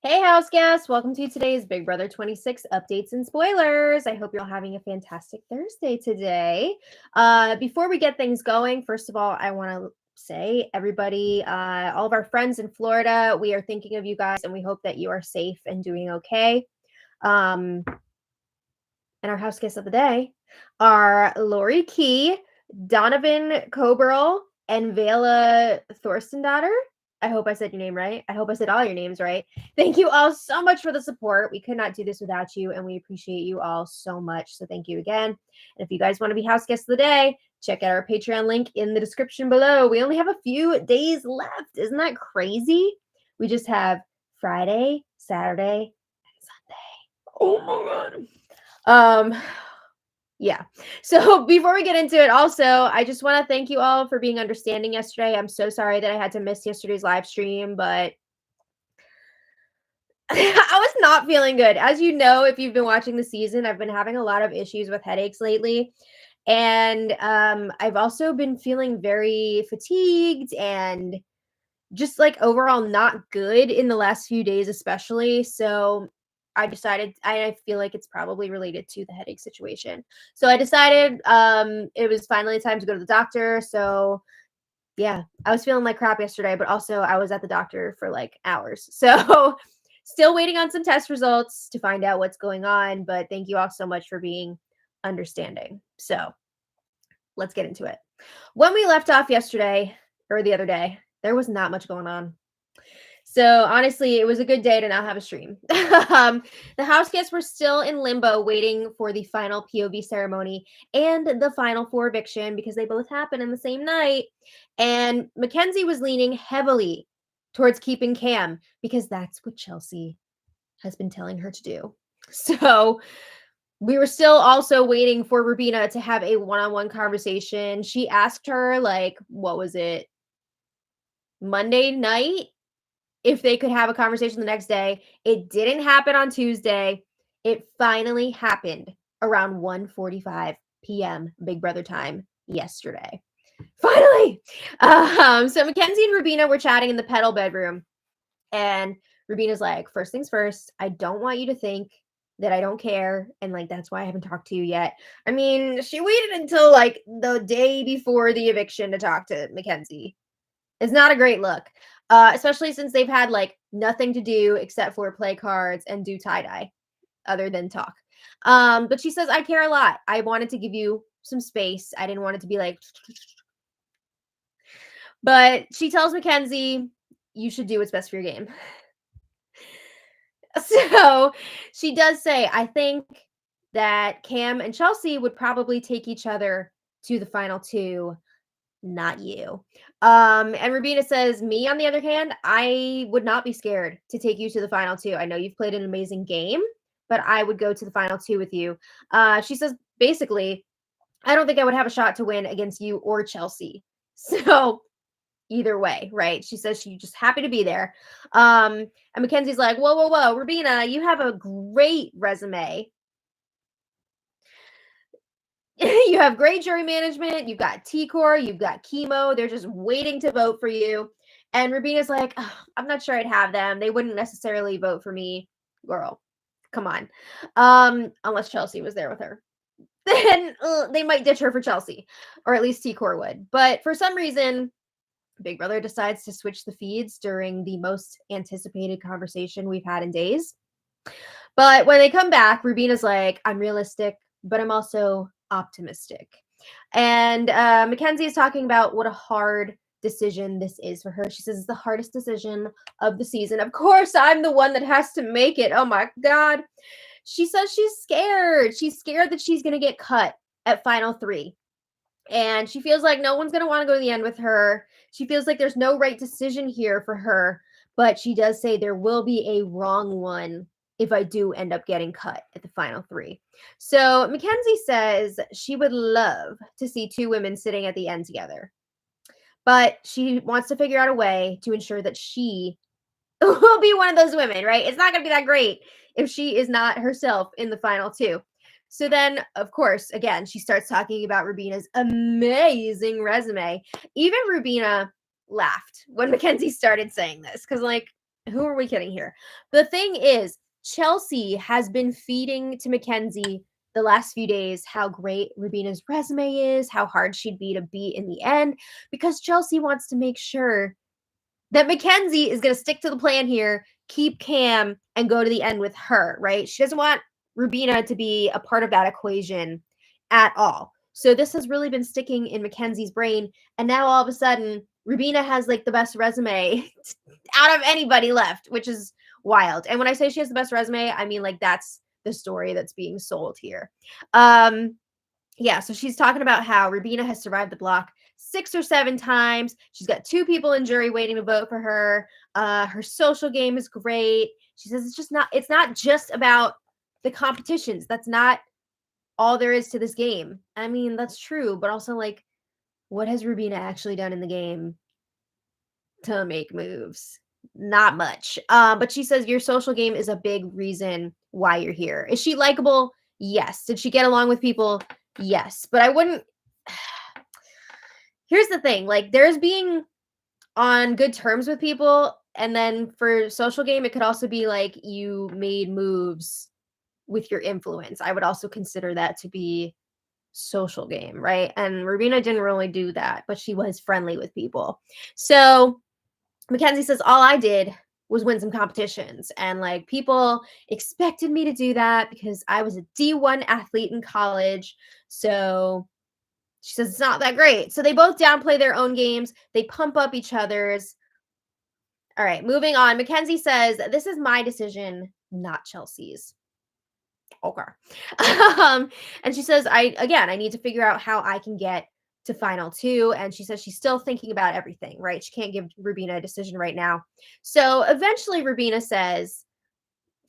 Hey, house guests! Welcome to today's Big Brother 26 updates and spoilers. I hope you're all having a fantastic Thursday today. Before we get things going, first of all, I want to say, everybody, all of our friends in Florida, we are thinking of you guys and we hope that you are safe and doing okay. And our house guests of the day are Lori Key, Donovan Coburl, and Vela Thorstendaughter. I hope I said your name right. I hope I said all your names right. Thank you all so much for the support. We could not do this without you, and we appreciate you all so much. So thank you again. And if you guys want to be house guests of the day, check out our Patreon link in the description below. We only have a few days left. Isn't that crazy? We just have Friday, Saturday, and Sunday. Oh my God. Yeah. So before we get into it, also, I just want to thank you all for being understanding yesterday. I'm so sorry that I had to miss yesterday's live stream, but I was not feeling good. As you know, if you've been watching the season, I've been having a lot of issues with headaches lately. And I've also been feeling very fatigued and just like overall not good in the last few days, especially. So I decided I feel like it's probably related to the headache situation. So I decided it was finally time to go to the doctor. So yeah, I was feeling like crap yesterday, but also I was at the doctor for like hours. So still waiting on some test results to find out what's going on. But thank you all so much for being understanding. So let's get into it. When we left off yesterday or the other day, there was not much going on. So honestly, it was a good day to not have a stream. The house guests were still in limbo waiting for the final POV ceremony and the final 4 eviction because they both happened in the same night. And Mackenzie was leaning heavily towards keeping Cam because that's what Chelsea has been telling her to do. So we were still also waiting for Rubina to have a one-on-one conversation. She asked her, like, what was it, Monday night, if they could have a conversation the next day. It didn't happen on Tuesday. It finally happened around 1:45 p.m. Big Brother time yesterday. Finally! So Mackenzie and Rubina were chatting in the pedal bedroom. And Rubina's like, first things first, I don't want you to think that I don't care. And like, that's why I haven't talked to you yet. I mean, she waited until like the day before the eviction to talk to Mackenzie. It's not a great look, especially since they've had like nothing to do except for play cards and do tie-dye other than talk. But she says, I care a lot. I wanted to give you some space. I didn't want it to be like, but she tells Mackenzie, you should do what's best for your game. So she does say, I think that Cam and Chelsea would probably take each other to the final 2, not you. And Rubina says, me, on the other hand, I would not be scared to take you to the final 2. I know you've played an amazing game, but I would go to the final 2 with you. She says, basically, I don't think I would have a shot to win against you or Chelsea. So either way, right? She says she's just happy to be there. And Mackenzie's like, whoa, Rubina, you have a great resume. You have great jury management. You've got T-Core. You've got chemo. They're just waiting to vote for you. And Rubina's like, oh, I'm not sure I'd have them. They wouldn't necessarily vote for me. Girl, come on. Unless Chelsea was there with her. Then they might ditch her for Chelsea. Or at least T-Core would. But for some reason, Big Brother decides to switch the feeds during the most anticipated conversation we've had in days. But when they come back, Rubina's like, I'm realistic, but I'm also optimistic. And Mackenzie is talking about what a hard decision this is for her. She says it's the hardest decision of the season. Of course, I'm the one that has to make it. Oh my God. She says she's scared. She's scared that she's going to get cut at final 3. And she feels like no one's going to want to go to the end with her. She feels like there's no right decision here for her. But she does say there will be a wrong one if I do end up getting cut at the final 3. So Mackenzie says she would love to see 2 women sitting at the end together. But she wants to figure out a way to ensure that she will be one of those women, right? It's not going to be that great if she is not herself in the final 2. So then, of course, again, she starts talking about Rubina's amazing resume. Even Rubina laughed when Mackenzie started saying this because, like, Who are we kidding here? The thing is, Chelsea has been feeding to Mackenzie the last few days how great Rubina's resume is, how hard she'd be to beat in the end, because Chelsea wants to make sure that Mackenzie is going to stick to the plan here, keep Cam, and go to the end with her, right? She doesn't want Rubina to be a part of that equation at all. So this has really been sticking in Mackenzie's brain. And now all of a sudden, Rubina has like the best resume out of anybody left, which is wild. And when I say she has the best resume, I mean like that's the story that's being sold here. Yeah, so she's talking about how Rubina has survived the block 6 or 7 times. She's got 2 people in jury waiting to vote for her. Her social game is great. She says it's not just about the competitions. That's not all there is to this game. I mean, that's true, but also like what has Rubina actually done in the game to make moves? Not much. But she says your social game is a big reason why you're here. Is she likable? Yes. Did she get along with people? Yes. But I wouldn't. Here's the thing, like there's being on good terms with people, and then for social game it could also be like you made moves with your influence. I would also consider that to be social game, right? And Rubina didn't really do that, but she was friendly with people. So Mackenzie says all I did was win some competitions, and like people expected me to do that because I was a D1 athlete in college. So she says it's not that great. So they both downplay their own games. They pump up each other's. All right, moving on. Mackenzie says, this is my decision, not Chelsea's. Okay. And she says, I need to figure out how I can get to final 2. And she says she's still thinking about everything, right? She can't give Rubina a decision right now. So eventually Rubina says,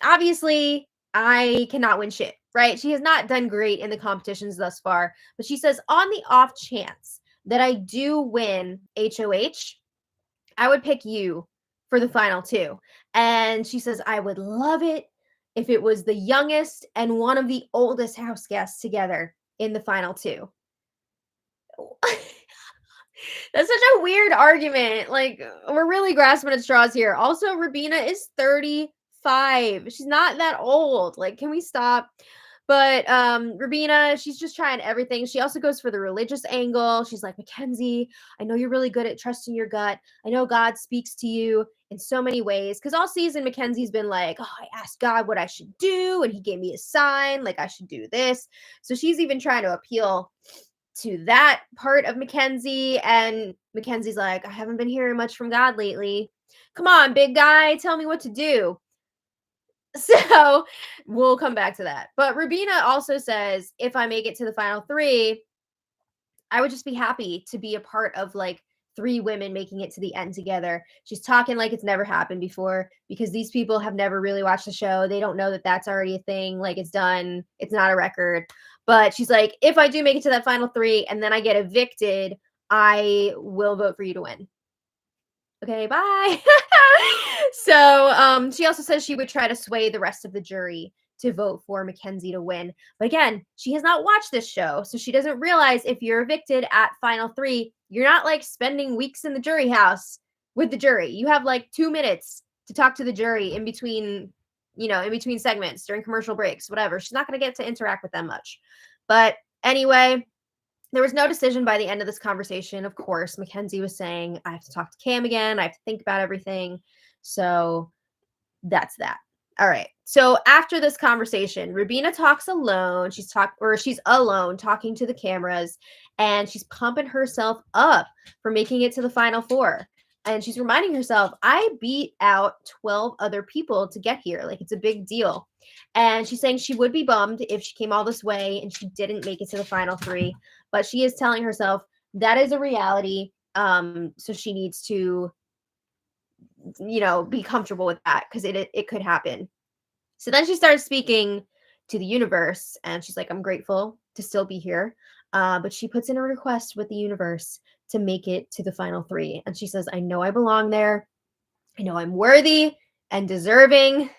obviously, I cannot win shit, right? She has not done great in the competitions thus far, but she says, on the off chance that I do win HOH, I would pick you for the final 2. And she says, I would love it if it was the youngest and one of the oldest house guests together in the final 2. That's such a weird argument. Like, we're really grasping at straws here. Also, Rubina is 35. She's not that old. Like, can we stop? But Rubina, she's just trying everything. She also goes for the religious angle. She's like, Mackenzie, I know you're really good at trusting your gut. I know God speaks to you in so many ways. Because all season, Mackenzie's been like, oh, I asked God what I should do, and he gave me a sign, like I should do this. So she's even trying to appeal to that part of Mackenzie. And Mackenzie's like, I haven't been hearing much from God lately. Come on, big guy, tell me what to do. So we'll come back to that. But Rubina also says, if I make it to the final 3, I would just be happy to be a part of like 3 women making it to the end together. She's talking like it's never happened before because these people have never really watched the show. They don't know that that's already a thing. Like it's done. It's not a record. But she's like, if I do make it to that final 3 and then I get evicted, I will vote for you to win. Okay, bye. So she also says she would try to sway the rest of the jury to vote for Mackenzie to win. But again, she has not watched this show, so she doesn't realize if you're evicted at final 3, you're not like spending weeks in the jury house with the jury. You have like 2 minutes to talk to the jury in between, in between segments, during commercial breaks, whatever. She's not going to get to interact with them much. But anyway, there was no decision by the end of this conversation. Of course, Mackenzie was saying, I have to talk to Cam again. I have to think about everything. So that's that. All right. So after this conversation, Rubina talks alone. She's alone talking to the cameras, and she's pumping herself up for making it to the final 4. And she's reminding herself, I beat out 12 other people to get here. Like, it's a big deal. And she's saying she would be bummed if she came all this way and she didn't make it to the final 3. But she is telling herself that is a reality. So she needs to, be comfortable with that because it could happen. So then she starts speaking to the universe, and she's like, I'm grateful to still be here. But she puts in a request with the universe to make it to the final 3. And she says, I know I belong there. I know I'm worthy and deserving.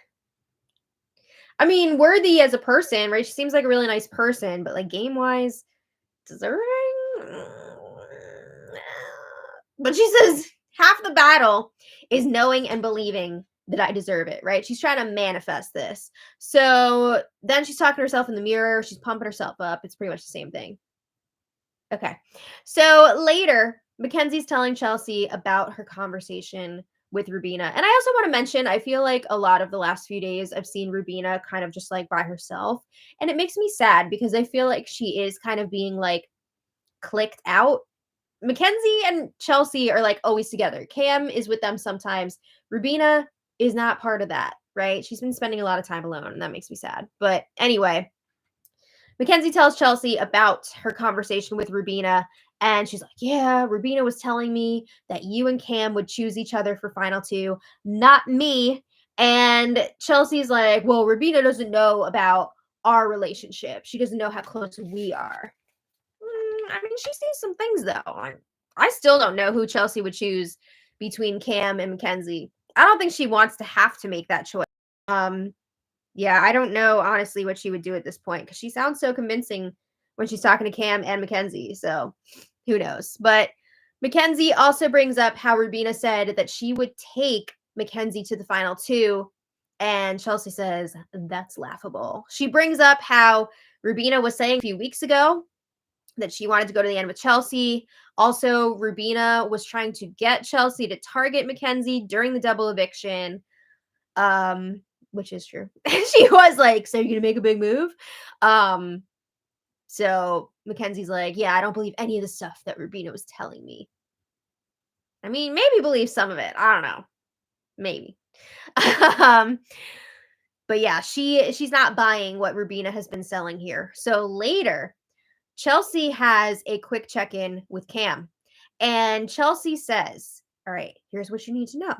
I mean, worthy as a person, right? She seems like a really nice person, but like game-wise, deserving? But she says half the battle is knowing and believing that I deserve it, right? She's trying to manifest this. So then she's talking to herself in the mirror. She's pumping herself up. It's pretty much the same thing. Okay. So later, Mackenzie's telling Chelsea about her conversation with Rubina. And I also want to mention, I feel like a lot of the last few days I've seen Rubina kind of just like by herself. And it makes me sad because I feel like she is kind of being like clicked out. Mackenzie and Chelsea are like always together. Cam is with them sometimes. Rubina is not part of that, right? She's been spending a lot of time alone, and that makes me sad. But anyway, Mackenzie tells Chelsea about her conversation with Rubina, and she's like, yeah, Rubina was telling me that you and Cam would choose each other for final two, not me. And Chelsea's like, well, Rubina doesn't know about our relationship. She doesn't know how close we are. I mean, she sees some things though. I still don't know who Chelsea would choose between Cam and Mackenzie. I don't think she wants to have to make that choice. Yeah, I don't know honestly what she would do at this point because she sounds so convincing when she's talking to Cam and Mackenzie. So who knows? But Mackenzie also brings up how Rubina said that she would take Mackenzie to the final two. And Chelsea says, that's laughable. She brings up how Rubina was saying a few weeks ago that she wanted to go to the end with Chelsea. Also, Rubina was trying to get Chelsea to target Mackenzie during the double eviction, which is true. She was like, so you're going to make a big move? So Mackenzie's like, yeah, I don't believe any of the stuff that Rubina was telling me. I mean, maybe believe some of it. I don't know. Maybe. But yeah, she's not buying what Rubina has been selling here. So later, Chelsea has a quick check-in with Cam. And Chelsea says, all right, here's what you need to know.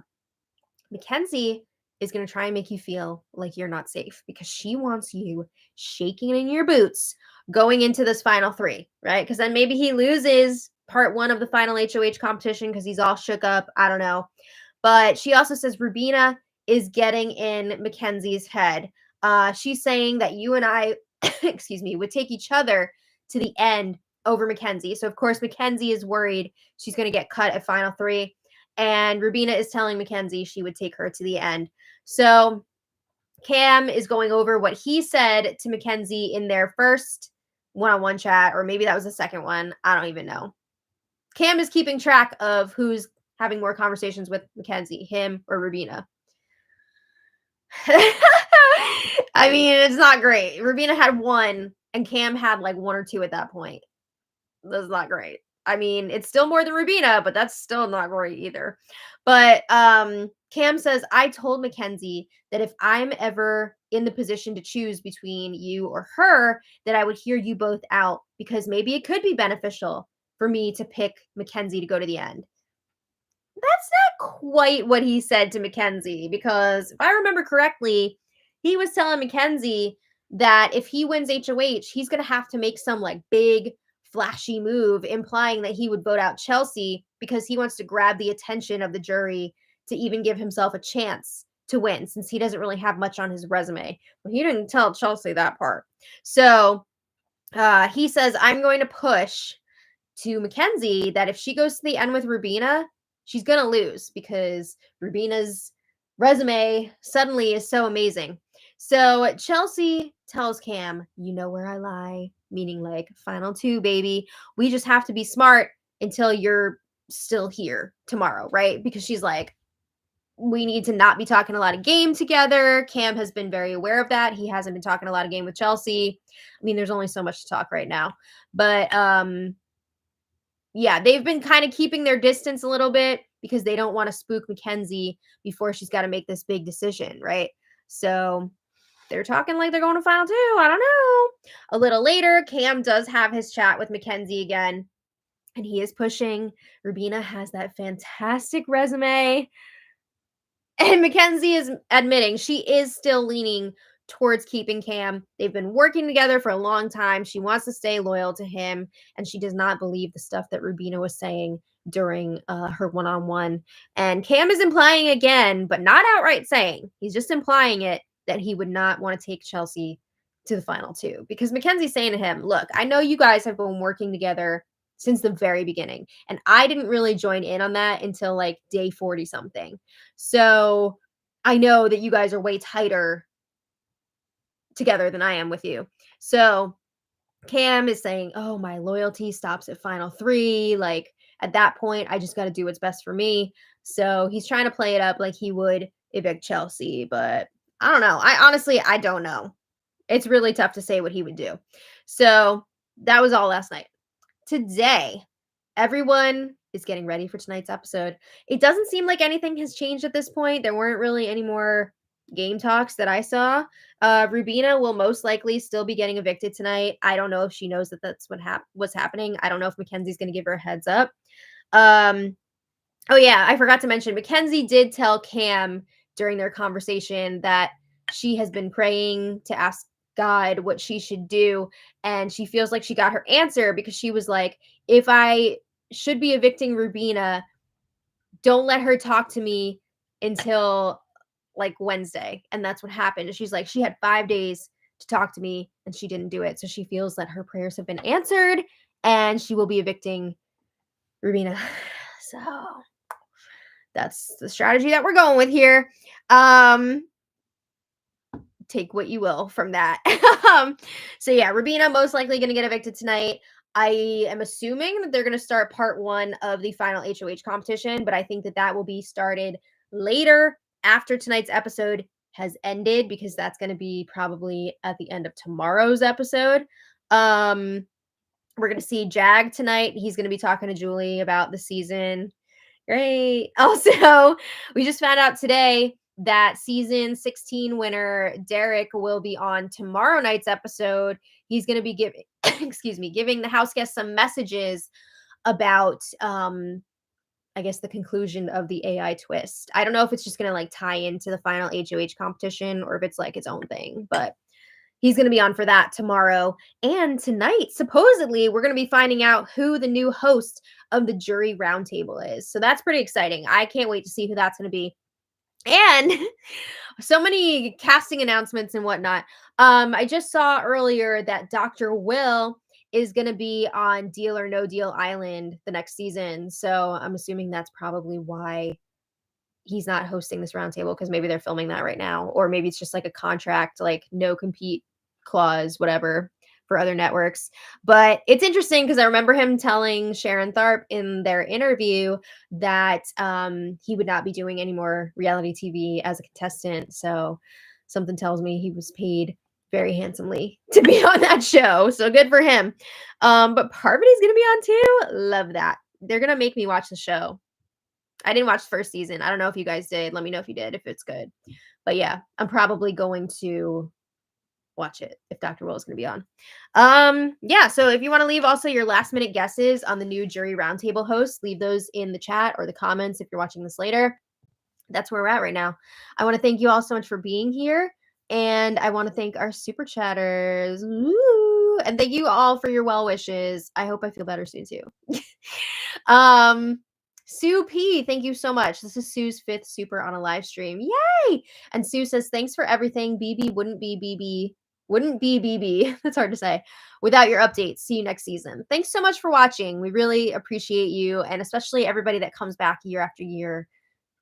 Mackenzie is going to try and make you feel like you're not safe because she wants you shaking in your boots going into this final three, right? Because then maybe he loses part one of the final HOH competition because he's all shook up. I don't know. But she also says Rubina is getting in Mackenzie's head. She's saying that you and I, excuse me, would take each other to the end over Mackenzie. So, of course, Mackenzie is worried she's going to get cut at final three. And Rubina is telling Mackenzie she would take her to the end. So Cam is going over what he said to Mackenzie in their first one-on-one chat, or maybe that was the second one. I don't even know. Cam is keeping track of who's having more conversations with Mackenzie, him or Rubina. I mean, it's not great. Rubina had one, and Cam had like one or two at that point. That's not great. I mean, it's still more than Rubina, but that's still not great either. But Cam says, I told Mackenzie that if I'm ever in the position to choose between you or her, that I would hear you both out because maybe it could be beneficial for me to pick Mackenzie to go to the end. That's not quite what he said to Mackenzie because if I remember correctly, he was telling Mackenzie that if he wins HOH, he's going to have to make some like big flashy move, implying that he would vote out Chelsea because he wants to grab the attention of the jury to even give himself a chance to win since he doesn't really have much on his resume. Well, he didn't tell Chelsea that part. So he says, I'm going to push to Mackenzie that if she goes to the end with Rubina, she's going to lose because Rubina's resume suddenly is so amazing. So Chelsea tells Cam, you know where I lie, meaning like final two, baby. We just have to be smart until you're still here tomorrow, right? Because she's like, we need to not be talking a lot of game together. Cam has been very aware of that. He hasn't been talking a lot of game with Chelsea. I mean, there's only so much to talk right now. But yeah, they've been kind of keeping their distance a little bit because they don't want to spook Mackenzie before she's got to make this big decision, right? So they're talking like they're going to final two. I don't know. A little later, Cam does have his chat with Mackenzie again, and he is pushing. Rubina has that fantastic resume. And Mackenzie is admitting she is still leaning towards keeping Cam. They've been working together for a long time. She wants to stay loyal to him, and she does not believe the stuff that Rubina was saying during her one-on-one. And Cam is implying again, but not outright saying. He's just implying it that he would not want to take Chelsea to the final two because Mackenzie's saying to him, look, I know you guys have been working together since the very beginning. And I didn't really join in on that until like day 40 something. So I know that you guys are way tighter together than I am with you. So Cam is saying, "Oh, my loyalty stops at final 3. Like, at that point, I just gotta do what's best for me." So, he's trying to play it up like he would evict Chelsea, but I don't know. I don't know. It's really tough to say what he would do. So, that was all last night. Today, everyone is getting ready for tonight's episode. It doesn't seem like anything has changed at this point. There weren't really any more game talks that I saw. Rubina will most likely still be getting evicted tonight. I don't know if she knows that that's what's happening. I don't know if Mackenzie's going to give her a heads up. Um, oh yeah, I forgot to mention Mackenzie did tell Cam during their conversation that she has been praying to ask God what she should do, and she feels like she got her answer because she was like, "If I should be evicting Rubina, don't let her talk to me until like Wednesday." And that's what happened. And she's like, she had 5 days to talk to me and she didn't do it. So she feels that her prayers have been answered and she will be evicting Rubina. So that's the strategy that we're going with here. Take what you will from that. So yeah, Rubina most likely going to get evicted tonight. I am assuming that they're going to start part 1 of the final HOH competition, but I think that that will be started later after tonight's episode has ended because that's going to be probably at the end of tomorrow's episode. We're going to see Jag tonight. He's going to be talking to Julie about the season. Great. Also, we just found out today that season 16 winner Derek will be on tomorrow night's episode. He's going to be giving giving the house guests some messages about I guess the conclusion of the AI twist. I don't know if it's just going to like tie into the final HOH competition or if it's like its own thing, but he's going to be on for that tomorrow. And tonight, supposedly, we're going to be finding out who the new host of the jury roundtable is. So that's pretty exciting. I can't wait to see who that's going to be. And so many casting announcements and whatnot. I just saw earlier that Dr. Will is going to be on Deal or No Deal Island the next season. So I'm assuming that's probably why he's not hosting this roundtable because maybe they're filming that right now, or maybe it's just like a contract, like no compete clause, whatever, for other networks. But it's interesting because I remember him telling Sharon Tharp in their interview that he would not be doing any more reality TV as a contestant. So something tells me he was paid very handsomely to be on that show. So good for him. But Parvati's gonna be on too. Love that. They're gonna make me watch the show. I didn't watch the first season. I don't know if you guys did. Let me know if you did, if it's good. But yeah, I'm probably going to watch it if Dr. Will is going to be on. Yeah, so if you want to leave also your last minute guesses on the new jury roundtable host, leave those in the chat or the comments if you're watching this later. That's where we're at right now. I want to thank you all so much for being here. And I want to thank our super chatters. Woo! And thank you all for your well wishes. I hope I feel better soon too. Sue P, thank you so much. This is Sue's 5th super on a live stream. Yay! And Sue says, thanks for everything. BB wouldn't be BB. That's hard to say without your updates. See you next season. Thanks so much for watching. We really appreciate you, and especially everybody that comes back year after year.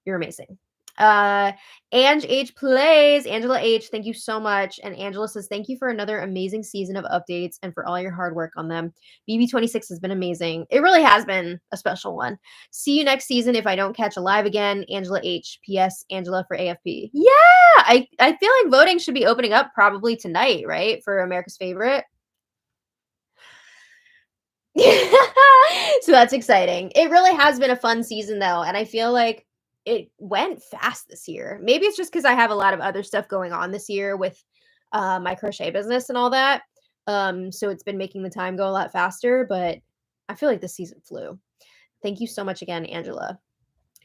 You're amazing. Ange H plays. Angela H, thank you so much. And Angela says, thank you for another amazing season of updates and for all your hard work on them. BB26 has been amazing. It really has been a special one. See you next season if I don't catch a live again. Angela H. P.S. Angela for AFP. Yeah, I feel like voting should be opening up probably tonight, right? For America's Favorite. So that's exciting. It really has been a fun season though, and I feel like it went fast this year. Maybe it's just because I have a lot of other stuff going on this year with my crochet business and all that. So it's been making the time go a lot faster, but I feel like this season flew. Thank you so much again, Angela.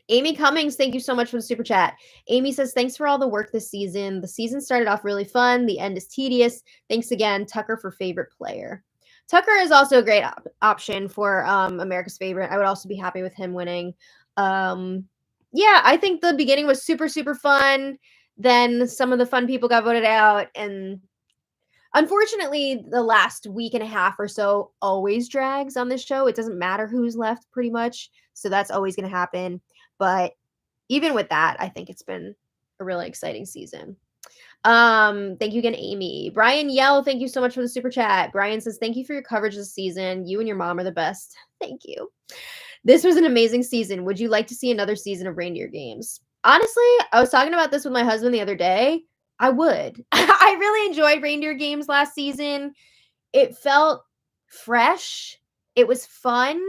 Amy Cummings, thank you so much for the super chat. Amy says, thanks for all the work this season. The season started off really fun. The end is tedious. Thanks again, Tucker, for favorite player. Tucker is also a great option for America's Favorite. I would also be happy with him winning. Yeah, I think the beginning was super, super fun. Then some of the fun people got voted out. And unfortunately, the last week and a half or so always drags on this show. It doesn't matter who's left pretty much. So that's always going to happen. But even with that, I think it's been a really exciting season. Thank you again, Amy. Brian Yell, thank you so much for the super chat. Brian says, thank you for your coverage this season. You and your mom are the best. Thank you. This was an amazing season. Would you like to see another season of Reindeer Games? Honestly, I was talking about this with my husband the other day. I would. I really enjoyed Reindeer Games last season. It felt fresh. It was fun.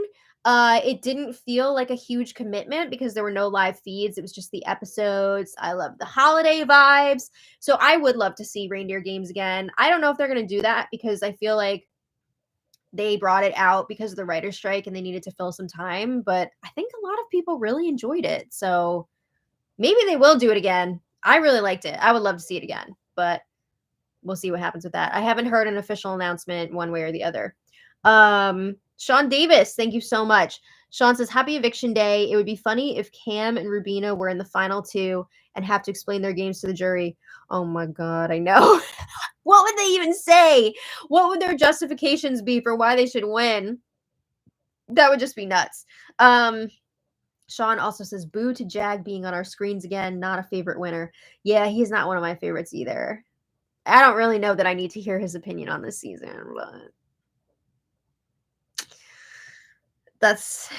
It didn't feel like a huge commitment because there were no live feeds. It was just the episodes. I love the holiday vibes. So I would love to see Reindeer Games again. I don't know if they're going to do that because I feel like they brought it out because of the writer's strike and they needed to fill some time. But I think a lot of people really enjoyed it. So maybe they will do it again. I really liked it. I would love to see it again. But we'll see what happens with that. I haven't heard an official announcement one way or the other. Sean Davis, thank you so much. Sean says, happy eviction day. It would be funny if Cam and Rubina were in the final two and have to explain their games to the jury. Oh my God, I know. What would they even say? What would their justifications be for why they should win? That would just be nuts. Sean also says, boo to Jag being on our screens again. Not a favorite winner. Yeah, he's not one of my favorites either. I don't really know that I need to hear his opinion on this season, but that's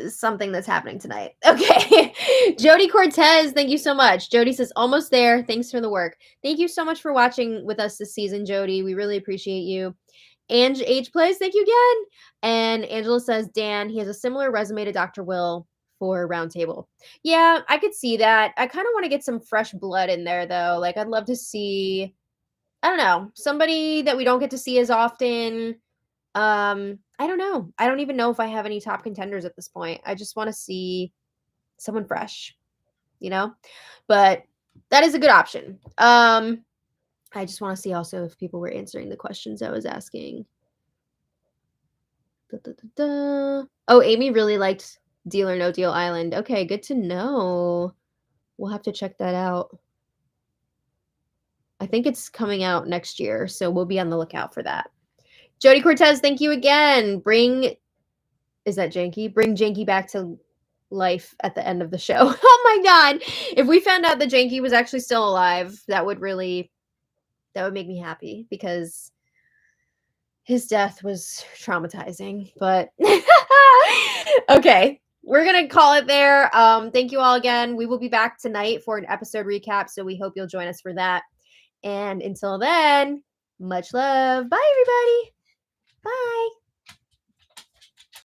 something that's happening tonight. Okay. Jody Cortez, thank you so much. Jody says, almost there. Thanks for the work. Thank you so much for watching with us this season, Jody. We really appreciate you. Ange H Plays, thank you again. And Angela says, Dan, he has a similar resume to Dr. Will for Roundtable. Yeah, I could see that. I kind of want to get some fresh blood in there, though. Like, I'd love to see, I don't know, somebody that we don't get to see as often. I don't know. I don't even know if I have any top contenders at this point. I just want to see someone fresh, you know? But that is a good option. I just want to see also if people were answering the questions I was asking. Oh, Amy really liked Deal or No Deal Island. Okay, good to know. We'll have to check that out. I think it's coming out next year, so we'll be on the lookout for that. Jody Cortez, thank you again. Is that Janky? Bring Janky back to life at the end of the show. Oh my God. If we found out that Janky was actually still alive, that would make me happy because his death was traumatizing. But okay, we're going to call it there. Thank you all again. We will be back tonight for an episode recap, so we hope you'll join us for that. And until then, much love. Bye, everybody. Bye.